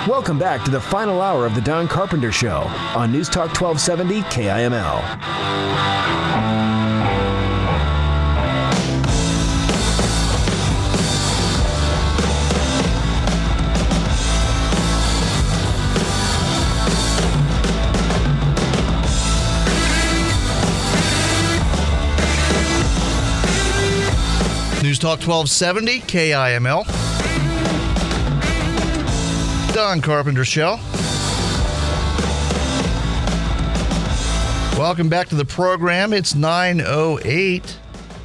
Welcome back to the final hour of the Don Carpenter Show on News Talk 1270 KIML. News Talk 1270 KIML. Don Carpenter Show. Welcome back to the program. It's 9:08,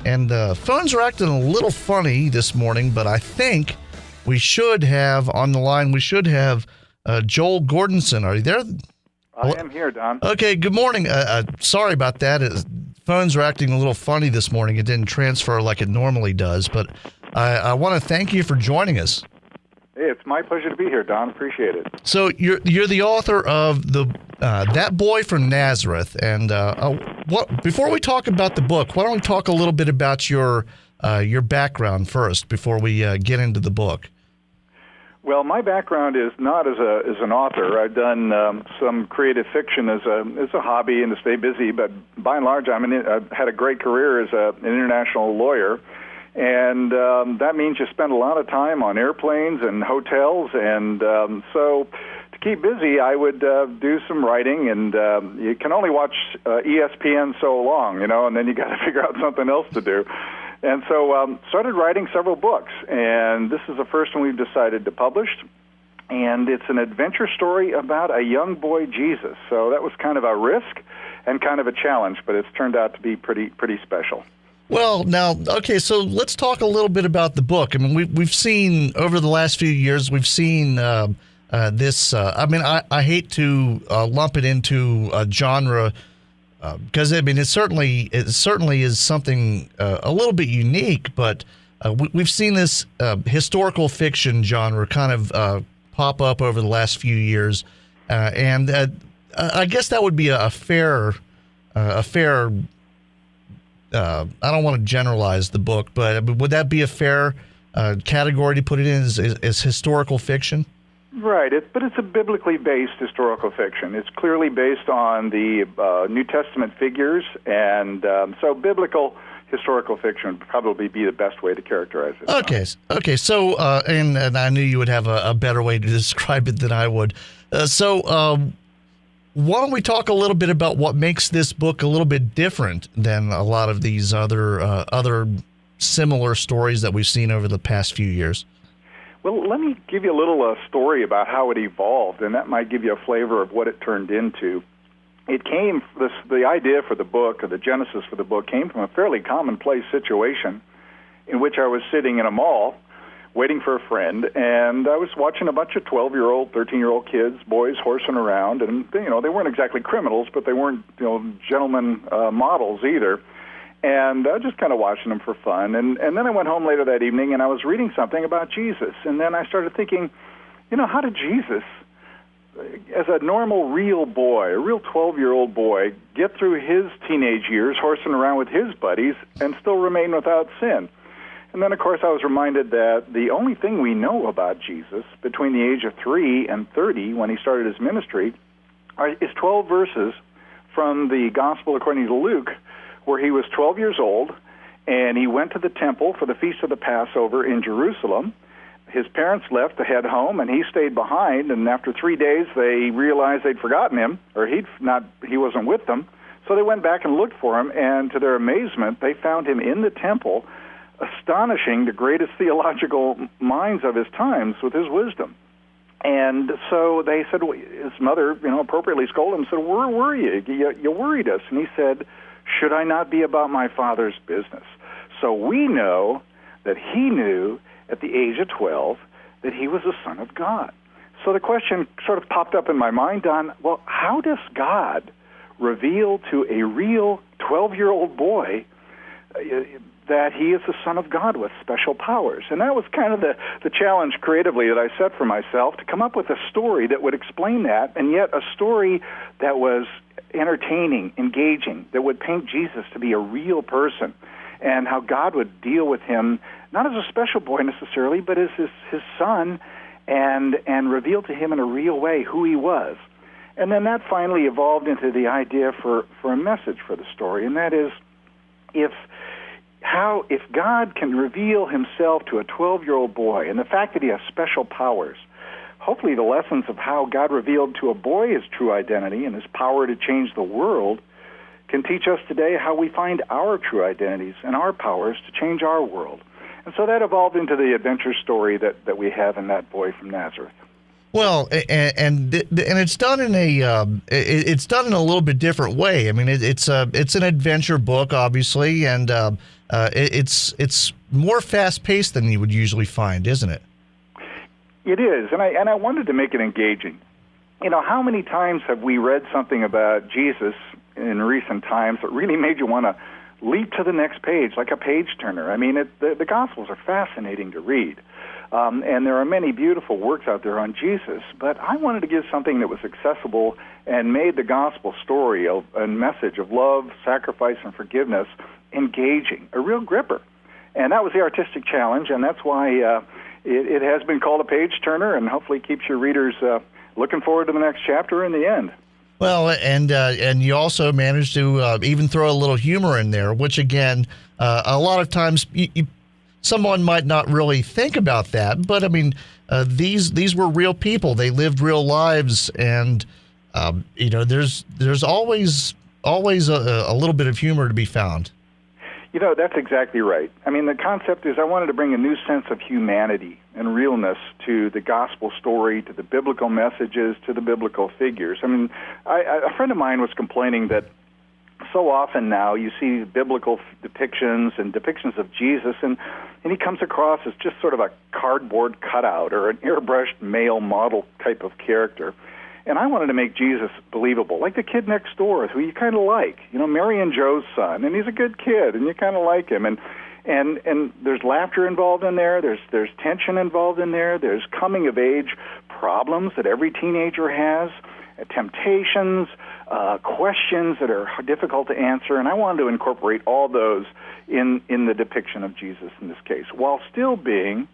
and phones are acting a little funny this morning, but I think we should have on the line, Joel Gordonson. Are you there? I am here, Don. Okay, good morning. Sorry about that. Phones are acting a little funny this morning. It didn't transfer like it normally does, but I want to thank you for joining us. Hey, it's my pleasure to be here, Don. Appreciate it. So you're the author of the That Boy from Nazareth, and before we talk about the book, why don't we talk a little bit about your background first before we get into the book? Well, my background is not as an author. I've done some creative fiction as a hobby and to stay busy, but by and large, I've had a great career as an international lawyer, and that means you spend a lot of time on airplanes and hotels, and so to keep busy, I would do some writing, and you can only watch ESPN so long, and then you got to figure out something else to do. And so started writing several books, and this is the first one we've decided to publish, and it's an adventure story about a young boy, Jesus. So that was kind of a risk and kind of a challenge, but it's turned out to be pretty special. Well, now, okay, so let's talk a little bit about the book. I mean, we've seen, over the last few years, we've seen this, I hate to lump it into a genre, because it certainly is something a little bit unique, but we've seen this historical fiction genre kind of pop up over the last few years, and I guess that would be a fair. I don't want to generalize the book, but would that be a fair category to put it in as historical fiction? Right, but it's a biblically based historical fiction. It's clearly based on the New Testament figures, and so biblical historical fiction would probably be the best way to characterize it. Okay. So, and I knew you would have a better way to describe it than I would. So, why don't we talk a little bit about what makes this book a little bit different than a lot of these other similar stories that we've seen over the past few years? Well, let me give you a little story about how it evolved, and that might give you a flavor of what it turned into. The idea for the book, or the genesis for the book, came from a fairly commonplace situation in which I was sitting in a mall waiting for a friend, and I was watching a bunch of 12-year-old, 13-year-old kids, boys horsing around, and they weren't exactly criminals, but they weren't gentlemen models either. And I was just kind of watching them for fun. And then I went home later that evening, and I was reading something about Jesus. And then I started thinking, how did Jesus, as a normal, real boy, a real 12-year-old boy, get through his teenage years horsing around with his buddies and still remain without sin? And then, of course, I was reminded that the only thing we know about Jesus between the age of 3 and 30, when he started his ministry, is 12 verses from the Gospel according to Luke, where he was 12 years old, and he went to the temple for the Feast of the Passover in Jerusalem. His parents left to head home, and he stayed behind, and after 3 days they realized they'd forgotten him, or he wasn't with them. So they went back and looked for him, and to their amazement, they found him in the temple, astonishing the greatest theological minds of his times with his wisdom. And so they said, his mother, appropriately scolded him, said, "Where were you? You worried us." And he said, "Should I not be about my Father's business?" So we know that he knew at the age of 12 that he was the Son of God. So the question sort of popped up in my mind, Don, well, how does God reveal to a real 12-year-old boy that he is the Son of God with special powers? And that was kind of the challenge creatively that I set for myself, to come up with a story that would explain that, and yet a story that was entertaining, engaging, that would paint Jesus to be a real person, and how God would deal with him, not as a special boy necessarily, but as his son, and reveal to him in a real way who he was. And then that finally evolved into the idea for a message for the story, and that is, if God can reveal himself to a 12-year-old boy, and the fact that he has special powers, hopefully the lessons of how God revealed to a boy his true identity and his power to change the world can teach us today how we find our true identities and our powers to change our world. And so that evolved into the adventure story that we have in That Boy from Nazareth. Well, and it's done in a little bit different way. I mean, it's an adventure book, obviously, and it's more fast paced than you would usually find, isn't it? It is, and I wanted to make it engaging. You know, how many times have we read something about Jesus in recent times that really made you want to leap to the next page, like a page turner? I mean, the Gospels are fascinating to read. And there are many beautiful works out there on Jesus, but I wanted to give something that was accessible and made the gospel story and message of love, sacrifice, and forgiveness engaging, a real gripper. And that was the artistic challenge, and that's why it has been called a page turner, and hopefully keeps your readers looking forward to the next chapter in the end. Well, and you also managed to even throw a little humor in there, which again, a lot of times someone might not really think about that, but I mean, these were real people. They lived real lives, and there's always a little bit of humor to be found. You know, that's exactly right. I mean, the concept is I wanted to bring a new sense of humanity and realness to the gospel story, to the biblical messages, to the biblical figures. I mean, a friend of mine was complaining that so often now you see biblical depictions and depictions of Jesus, and he comes across as just sort of a cardboard cutout or an airbrushed male model type of character. And I wanted to make Jesus believable, like the kid next door who you kind of like, you know, Mary and Joe's son, and he's a good kid, and you kind of like him. And there's laughter involved in there, there's tension involved in there, there's coming-of-age problems that every teenager has, temptations, questions that are difficult to answer, and I wanted to incorporate all those in the depiction of Jesus in this case, while still being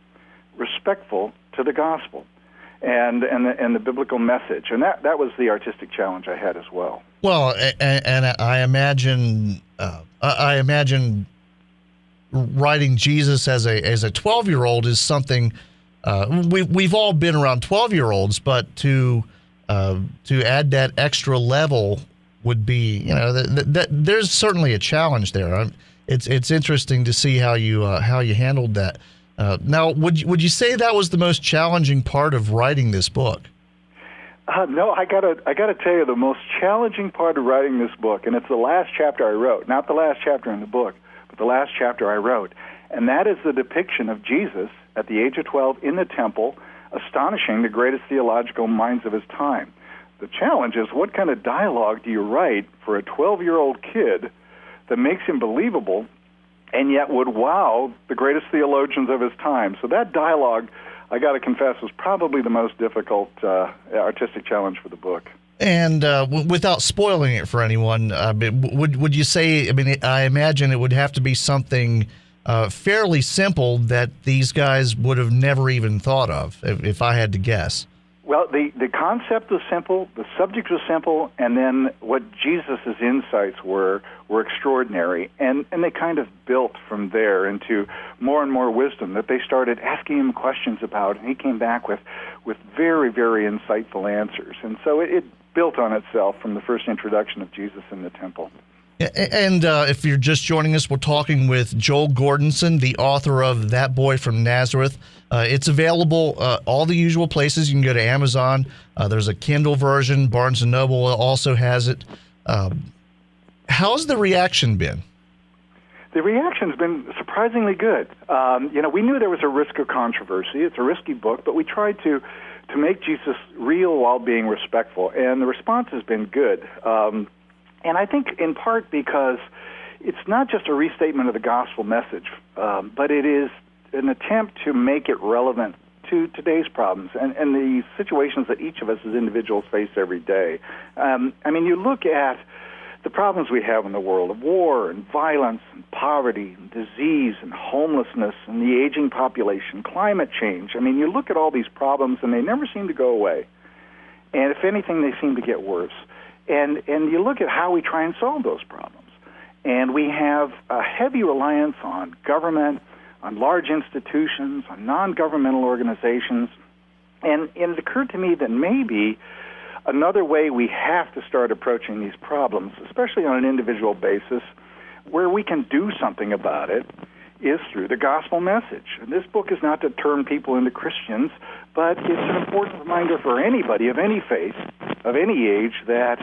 respectful to the gospel and the biblical message, and that was the artistic challenge I had as well. Well, and I imagine writing Jesus as a 12-year-old is something we've all been around 12-year-olds, but to add that extra level would be, there's certainly a challenge there. It's interesting to see how you handled that. Now, would you say that was the most challenging part of writing this book? No, I gotta tell you, the most challenging part of writing this book, and it's the last chapter I wrote, not the last chapter in the book, but the last chapter I wrote, and that is the depiction of Jesus at the age of 12 in the temple, astonishing the greatest theological minds of his time. The challenge is, what kind of dialogue do you write for a 12-year-old kid that makes him believable and yet would wow the greatest theologians of his time? So that dialogue, I got to confess, was probably the most difficult artistic challenge for the book. And without spoiling it for anyone, would you say, I imagine it would have to be something fairly simple that these guys would have never even thought of, if I had to guess. Well, the concept was simple, the subject was simple, and then what Jesus' insights were extraordinary, and they kind of built from there into more and more wisdom that they started asking him questions about, and he came back with very, very insightful answers. And so it built on itself from the first introduction of Jesus in the temple. And if you're just joining us, we're talking with Joel Gordonson, the author of That Boy from Nazareth. It's available all the usual places. You can go to Amazon. There's a Kindle version. Barnes & Noble also has it. How's the reaction been? The reaction's been surprisingly good. We knew there was a risk of controversy. It's a risky book, but we tried to make Jesus real while being respectful, and the response has been good. And I think in part because it's not just a restatement of the gospel message, but it is an attempt to make it relevant to today's problems and the situations that each of us as individuals face every day. You look at the problems we have in the world of war and violence and poverty and disease and homelessness and the aging population, climate change. I mean, you look at all these problems and they never seem to go away. And if anything, they seem to get worse. And you look at how we try and solve those problems. And we have a heavy reliance on government, on large institutions, on non-governmental organizations. And it occurred to me that maybe another way we have to start approaching these problems, especially on an individual basis, where we can do something about it, is through the gospel message. And this book is not to turn people into Christians, but it's an important reminder for anybody of any faith, of any age, that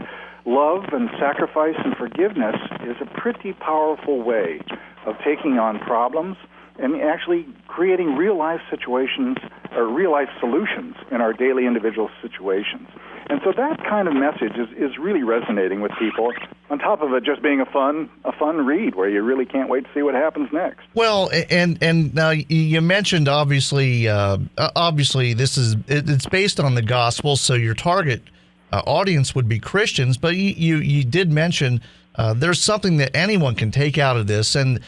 love and sacrifice and forgiveness is a pretty powerful way of taking on problems and actually creating real-life situations or real-life solutions in our daily individual situations. And so that kind of message is really resonating with people, on top of it just being a fun read where you really can't wait to see what happens next. Well, and now you mentioned obviously it's based on the gospel, so your target audience would be Christians, but you did mention there's something that anyone can take out of this, and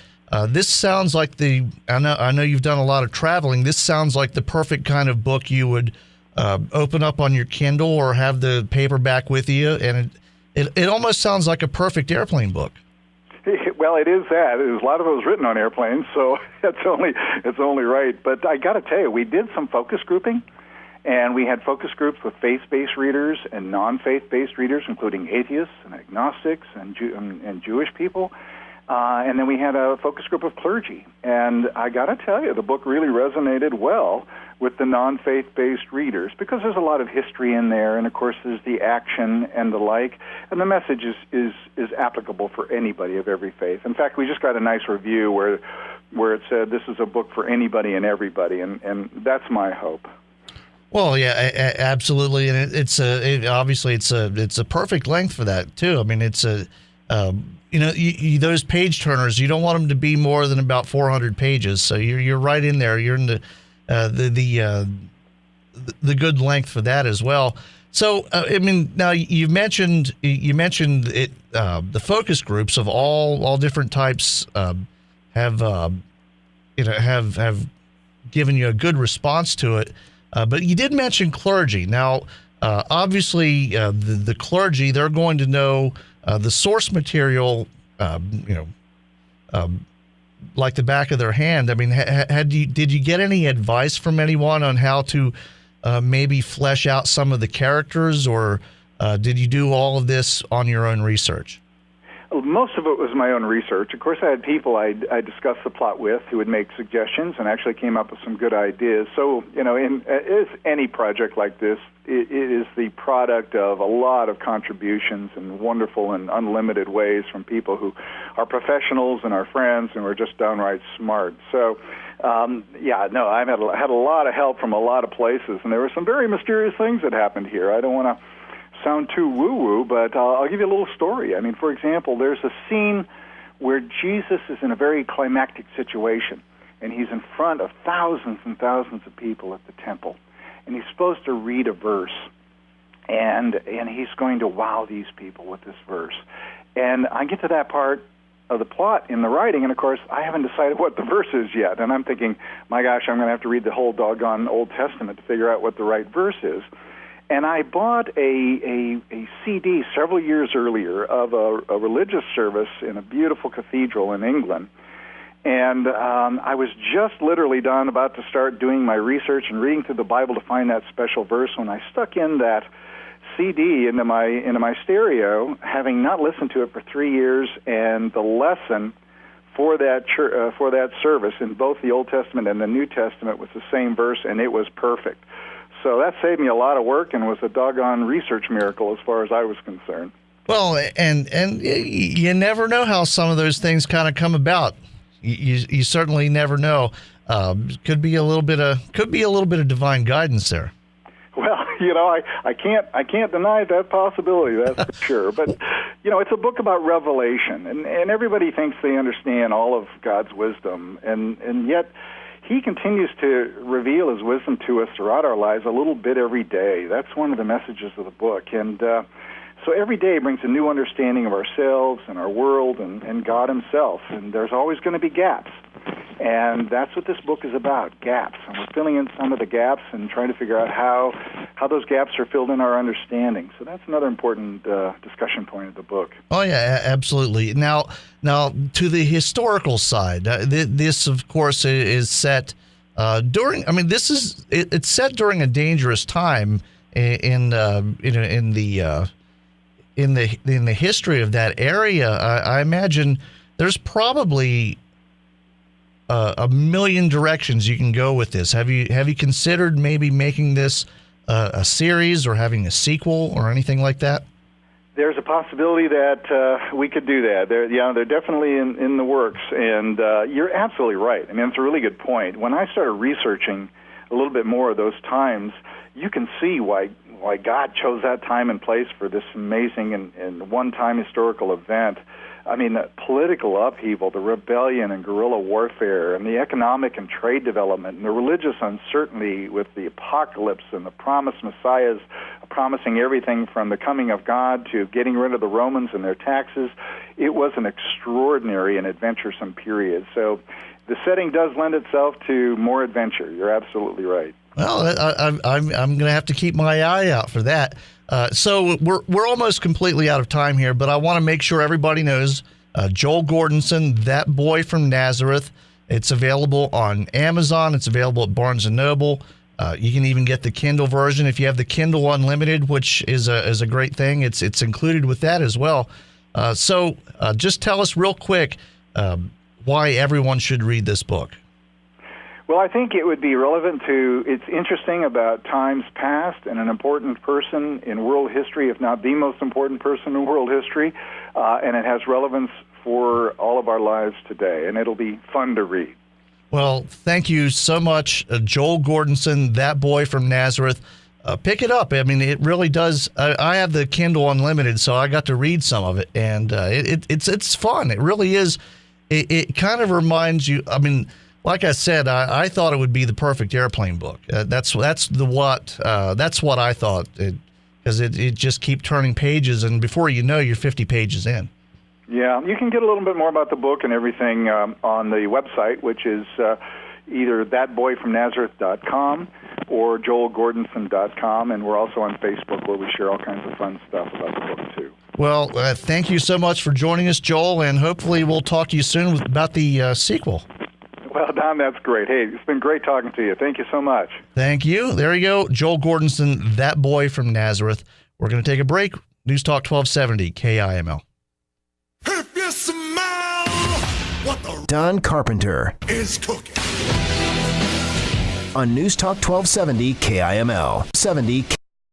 this sounds like I know you've done a lot of traveling. This sounds like the perfect kind of book you would open up on your Kindle or have the paperback with you, and it almost sounds like a perfect airplane book. Well, it is that. A lot of it was written on airplanes, so it's only right. But I got to tell you, we did some focus grouping, and we had focus groups with faith-based readers and non-faith-based readers, including atheists and agnostics and Jewish people. And then we had a focus group of clergy. And I got to tell you, the book really resonated well with the non-faith-based readers because there's a lot of history in there, and of course there's the action and the like. And the message is applicable for anybody of every faith. In fact, we just got a nice review where it said this is a book for anybody and everybody, and that's my hope. Well, yeah, absolutely, and it's a perfect length for that too. I mean, it's a those page turners, you don't want them to be more than about 400 pages. So you're right in there. You're in the good length for that as well. So I mean, now you mentioned it. The focus groups of all different types have given you a good response to it. But you did mention clergy. Now, obviously, the clergy, they're going to know the source material, like the back of their hand. I mean, did you get any advice from anyone on how to maybe flesh out some of the characters, or did you do all of this on your own research? Most of it was my own research. Of course, I had people I discussed the plot with who would make suggestions and actually came up with some good ideas. So, as any project like this, it is the product of a lot of contributions in wonderful and unlimited ways from people who are professionals and our friends and were just downright smart. So, I've had a lot of help from a lot of places, and there were some very mysterious things that happened here. I don't want to sound too woo-woo, but I'll give you a little story. I mean, for example, there's a scene where Jesus is in a very climactic situation, and he's in front of thousands and thousands of people at the temple, and he's supposed to read a verse, and he's going to wow these people with this verse. And I get to that part of the plot in the writing, and of course, I haven't decided what the verse is yet, and I'm thinking, my gosh, I'm going to have to read the whole doggone Old Testament to figure out what the right verse is. And I bought a CD several years earlier of a religious service in a beautiful cathedral in England. And I was just literally about to start doing my research and reading through the Bible to find that special verse when I stuck in that CD into my stereo, having not listened to it for 3 years, and the lesson for that service in both the Old Testament and the New Testament was the same verse, and it was perfect. So that saved me a lot of work and was a doggone research miracle as far as I was concerned. Well, and you never know how some of those things kind of come about. You certainly never know. Could be a little bit of divine guidance there. Well, I can't deny that possibility. That's for sure. But it's a book about revelation, and everybody thinks they understand all of God's wisdom, and yet He continues to reveal His wisdom to us throughout our lives a little bit every day. That's one of the messages of the book. And So every day brings a new understanding of ourselves and our world and God himself, and there's always going to be gaps. And that's what this book is about, gaps. And we're filling in some of the gaps and trying to figure out how those gaps are filled in our understanding. So that's another important discussion point of the book. Oh, yeah, absolutely. Now to the historical side, this, of course, is set during, I mean, it's set during a dangerous time in the history of that area. I imagine there's probably a million directions you can go with this. Have you considered maybe making this a series or having a sequel or anything like that? There's a possibility that we could do that. They're definitely in the works, and you're absolutely right. I mean, it's a really good point. When I started researching a little bit more of those times, you can see why God chose that time and place for this amazing and one-time historical event. I mean, the political upheaval, the rebellion and guerrilla warfare, and the economic and trade development, and the religious uncertainty with the apocalypse and the promised messiahs promising everything from the coming of God to getting rid of the Romans and their taxes. It was an extraordinary and adventuresome period. So the setting does lend itself to more adventure. You're absolutely right. Well, I'm going to have to keep my eye out for that. So we're almost completely out of time here, but I want to make sure everybody knows Joel Gordonson, That Boy from Nazareth. It's available on Amazon. It's available at Barnes & Noble. You can even get the Kindle version if you have the Kindle Unlimited, which is a great thing. It's included with that as well. So just tell us real quick why everyone should read this book. Well, I think it would be relevant to, it's interesting about times past and an important person in world history, if not the most important person in world history, and it has relevance for all of our lives today, and it'll be fun to read. Well, thank you so much, Joel Gordonson, That Boy from Nazareth. Pick it up. I mean, it really does. I have the Kindle Unlimited, so I got to read some of it, and it's fun. It really is. It kind of reminds you, I mean, like I said, I thought it would be the perfect airplane book. That's what I thought, because it just keep turning pages, and before you know, you're 50 pages in. Yeah, you can get a little bit more about the book and everything on the website, which is either thatboyfromnazareth.com or joelgordonson.com, and we're also on Facebook where we share all kinds of fun stuff about the book too. Well, thank you so much for joining us, Joel, and hopefully we'll talk to you soon about the sequel. Well, Don, that's great. Hey, it's been great talking to you. Thank you so much. Thank you. There you go. Joel Gordonson, That Boy from Nazareth. We're going to take a break. News Talk 1270, KIML. If you smell what the Don Carpenter is cooking on News Talk 1270, KIML 70.